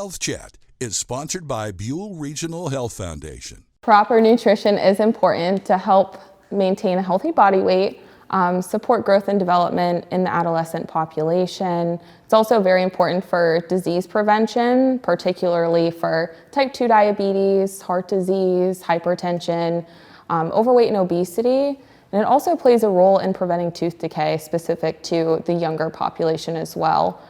Health Chat is sponsored by Buell Regional Health Foundation. Proper nutrition is important to help maintain a healthy body weight, support growth and development in the adolescent population. It's also very important for disease prevention, particularly for type 2 diabetes, heart disease, hypertension, overweight and obesity. And it also plays a role in preventing tooth decay specific to the younger population as well.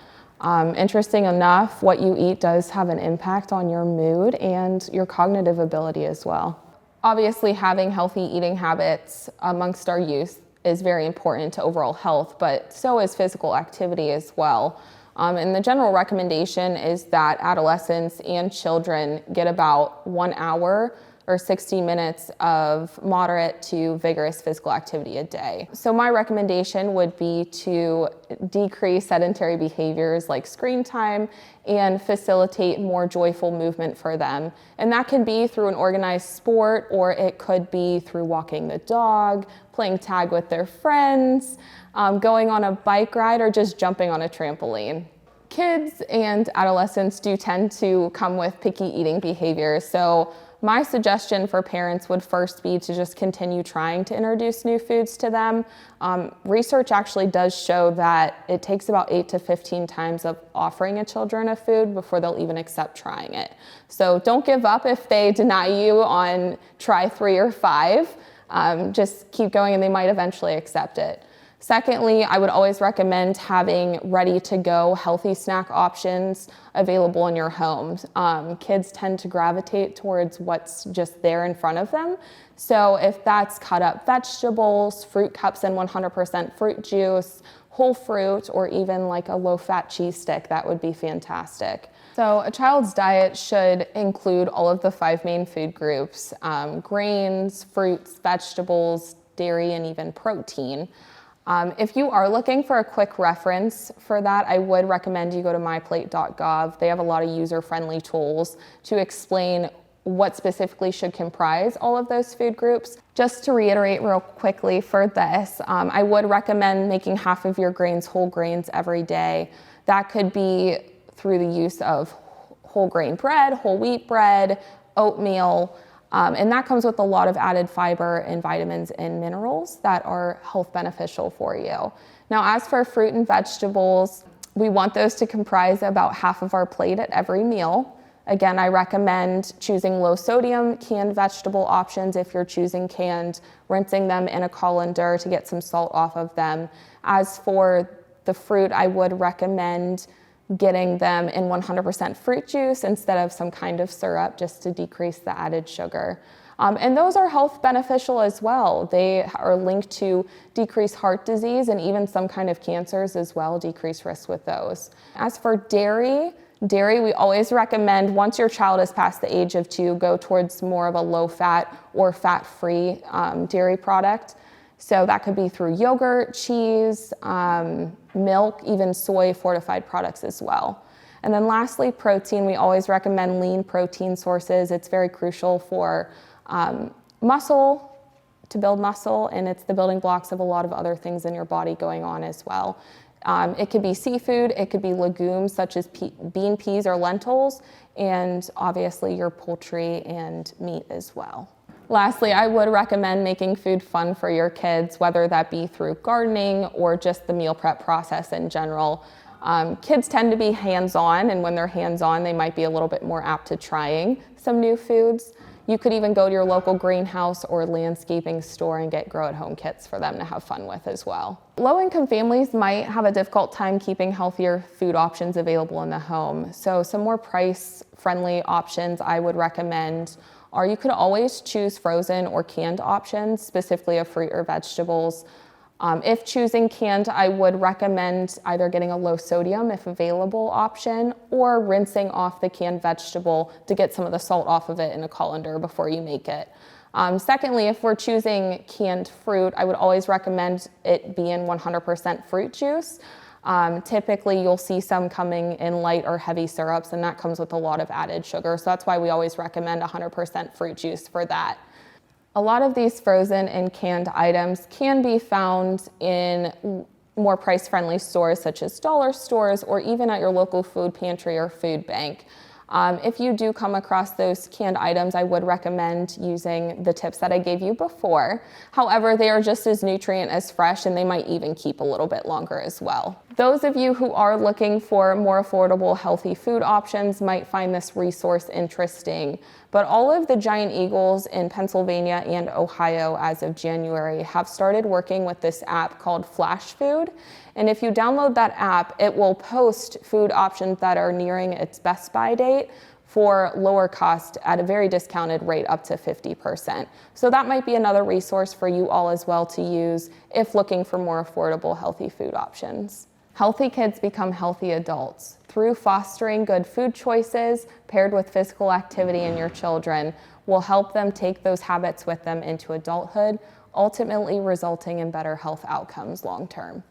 Interesting enough, what you eat does have an impact on your mood and your cognitive ability as well. Obviously, having healthy eating habits amongst our youth is very important to overall health, but so is physical activity as well. And the general recommendation is that adolescents and children get about 1 hour or 60 minutes of moderate to vigorous physical activity a day. So my recommendation would be to decrease sedentary behaviors like screen time and facilitate more joyful movement for them. And that can be through an organized sport, or it could be through walking the dog, playing tag with their friends, going on a bike ride, or just jumping on a trampoline. Kids and adolescents do tend to come with picky eating behaviors, so my suggestion for parents would first be to just continue trying to introduce new foods to them. Research actually does show that it takes about 8 to 15 times of offering a children a food before they'll even accept trying it. So don't give up if they deny you on try 3 or 5. Just keep going and they might eventually accept it. Secondly, I would always recommend having ready-to-go healthy snack options available in your home. Kids tend to gravitate towards what's just there in front of them. So if that's cut up vegetables, fruit cups and 100% fruit juice, whole fruit, or even like a low-fat cheese stick, that would be fantastic. So a child's diet should include all of the 5 main food groups: grains, fruits, vegetables, dairy, and even protein. If you are looking for a quick reference for that, I would recommend you go to myplate.gov. They have a lot of user-friendly tools to explain what specifically should comprise all of those food groups. Just to reiterate real quickly for this, I would recommend making half of your grains whole grains every day. That could be through the use of whole grain bread, whole wheat bread, oatmeal, and that comes with a lot of added fiber and vitamins and minerals that are health beneficial for you. Now, as for fruit and vegetables, we want those to comprise about half of our plate at every meal. Again, I recommend choosing low sodium canned vegetable options if you're choosing canned, rinsing them in a colander to get some salt off of them. As for the fruit, I would recommend getting them in 100% fruit juice instead of some kind of syrup, just to decrease the added sugar. And those are health beneficial as well. They are linked to decreased heart disease and even some kind of cancers as well, decreased risk with those. As for dairy, we always recommend, once your child is past the age of 2, go towards more of a low-fat or fat-free dairy product. So that could be through yogurt, cheese, milk, even soy fortified products as well. And then lastly, protein. We always recommend lean protein sources. It's very crucial for muscle, to build muscle, and it's the building blocks of a lot of other things in your body going on as well. It could be seafood, it could be legumes such as bean, peas, or lentils, and obviously your poultry and meat as well. Lastly, I would recommend making food fun for your kids, whether that be through gardening or just the meal prep process in general. Kids tend to be hands-on, and when they're hands-on, they might be a little bit more apt to trying some new foods. You could even go to your local greenhouse or landscaping store and get grow-at-home kits for them to have fun with as well. Low-income families might have a difficult time keeping healthier food options available in the home. So some more price-friendly options I would recommend are, you could always choose frozen or canned options, specifically of fruit or vegetables. If choosing canned, I would recommend either getting a low sodium, if available, option, or rinsing off the canned vegetable to get some of the salt off of it in a colander before you make it. Secondly, if we're choosing canned fruit, I would always recommend it be in 100% fruit juice. Typically, you'll see some coming in light or heavy syrups, and that comes with a lot of added sugar. So that's why we always recommend 100% fruit juice for that. A lot of these frozen and canned items can be found in more price-friendly stores such as dollar stores or even at your local food pantry or food bank. If you do come across those canned items, I would recommend using the tips that I gave you before. However, they are just as nutrient as fresh, and they might even keep a little bit longer as well. Those of you who are looking for more affordable, healthy food options might find this resource interesting. But all of the giant eagles in Pennsylvania and Ohio as of January have started working with this app called Flash Food. And if you download that app, it will post food options that are nearing its best by date for lower cost at a very discounted rate, up to 50%. So that might be another resource for you all as well to use if looking for more affordable, healthy food options. Healthy kids become healthy adults. Through fostering good food choices paired with physical activity in your children will help them take those habits with them into adulthood, ultimately resulting in better health outcomes long term.